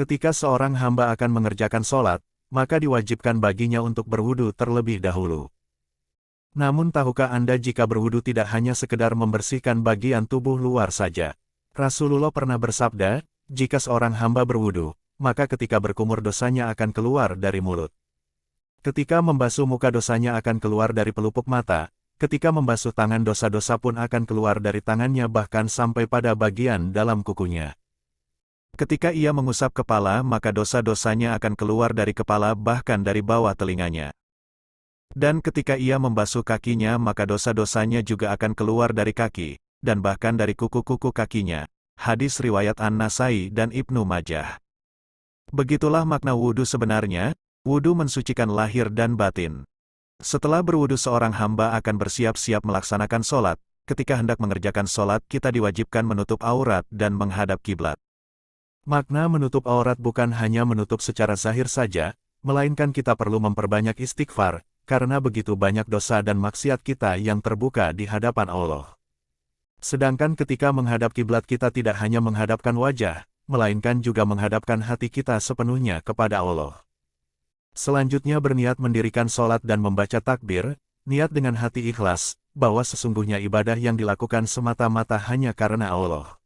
Ketika seorang hamba akan mengerjakan sholat, maka diwajibkan baginya untuk berwudu terlebih dahulu. Namun tahukah Anda jika berwudu tidak hanya sekedar membersihkan bagian tubuh luar saja? Rasulullah pernah bersabda, jika seorang hamba berwudu, maka ketika berkumur dosanya akan keluar dari mulut. Ketika membasuh muka dosanya akan keluar dari pelupuk mata, ketika membasuh tangan dosa-dosa pun akan keluar dari tangannya bahkan sampai pada bagian dalam kukunya. Ketika ia mengusap kepala maka dosa-dosanya akan keluar dari kepala bahkan dari bawah telinganya. Dan ketika ia membasuh kakinya maka dosa-dosanya juga akan keluar dari kaki, dan bahkan dari kuku-kuku kakinya. Hadis riwayat An-Nasai dan Ibnu Majah. Begitulah makna wudu sebenarnya, wudu mensucikan lahir dan batin. Setelah berwudu seorang hamba akan bersiap-siap melaksanakan sholat, ketika hendak mengerjakan sholat kita diwajibkan menutup aurat dan menghadap kiblat. Makna menutup aurat bukan hanya menutup secara zahir saja, melainkan kita perlu memperbanyak istighfar, karena begitu banyak dosa dan maksiat kita yang terbuka di hadapan Allah. Sedangkan ketika menghadap kiblat kita tidak hanya menghadapkan wajah, melainkan juga menghadapkan hati kita sepenuhnya kepada Allah. Selanjutnya berniat mendirikan sholat dan membaca takbir, niat dengan hati ikhlas, bahwa sesungguhnya ibadah yang dilakukan semata-mata hanya karena Allah.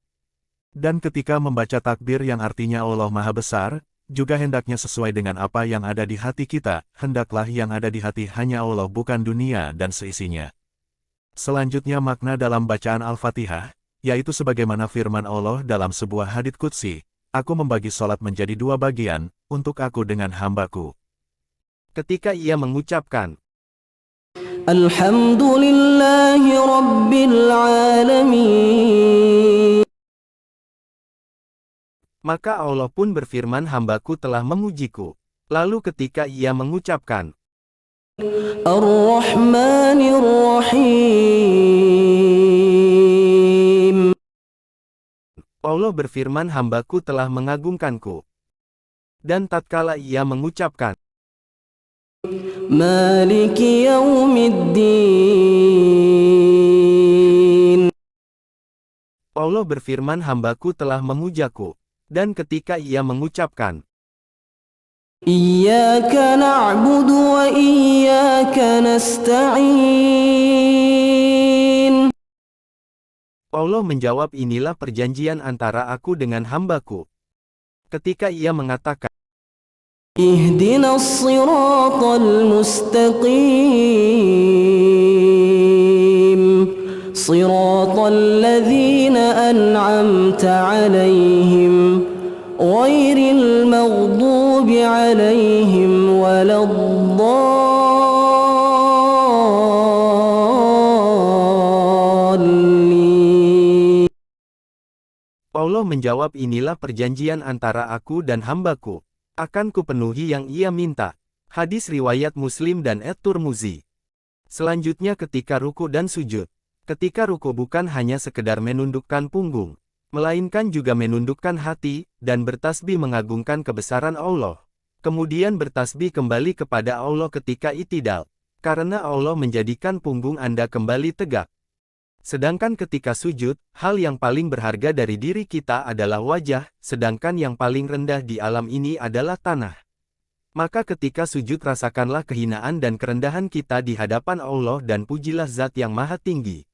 Dan ketika membaca takbir yang artinya Allah Maha Besar, juga hendaknya sesuai dengan apa yang ada di hati kita, hendaklah yang ada di hati hanya Allah bukan dunia dan seisinya. Selanjutnya makna dalam bacaan Al-Fatihah, yaitu sebagaimana firman Allah dalam sebuah hadits qudsi, aku membagi sholat menjadi dua bagian, untuk aku dengan hambaku. Ketika ia mengucapkan, Alhamdulillahi Rabbil Alamin, maka Allah pun berfirman hambaku telah memujiku. Lalu ketika ia mengucapkan Ar-Rahmanir Rahim, Allah berfirman hambaku telah mengagungkanku. Dan tatkala ia mengucapkan Maliki Yaumiddin, Allah berfirman hambaku telah memujaku. Dan ketika ia mengucapkan Iyyaka na'budu wa iyyaka nasta'in, Allah menjawab inilah perjanjian antara aku dengan hambaku. Ketika ia mengatakan Ihdinas siratal mustaqim, siratal ladzina an'amta 'alaihim, ghairil maghdubi 'alaihim waladdallin. Allah menjawab inilah perjanjian antara aku dan hambaku. Akan kupenuhi yang ia minta. Hadis riwayat Muslim dan At-Tirmidzi. Selanjutnya ketika ruku dan sujud. Ketika ruku bukan hanya sekedar menundukkan punggung, melainkan juga menundukkan hati, dan bertasbih mengagungkan kebesaran Allah. Kemudian bertasbih kembali kepada Allah ketika i'tidal, karena Allah menjadikan punggung Anda kembali tegak. Sedangkan ketika sujud, hal yang paling berharga dari diri kita adalah wajah, sedangkan yang paling rendah di alam ini adalah tanah. Maka ketika sujud rasakanlah kehinaan dan kerendahan kita di hadapan Allah dan pujilah Zat yang Maha Tinggi.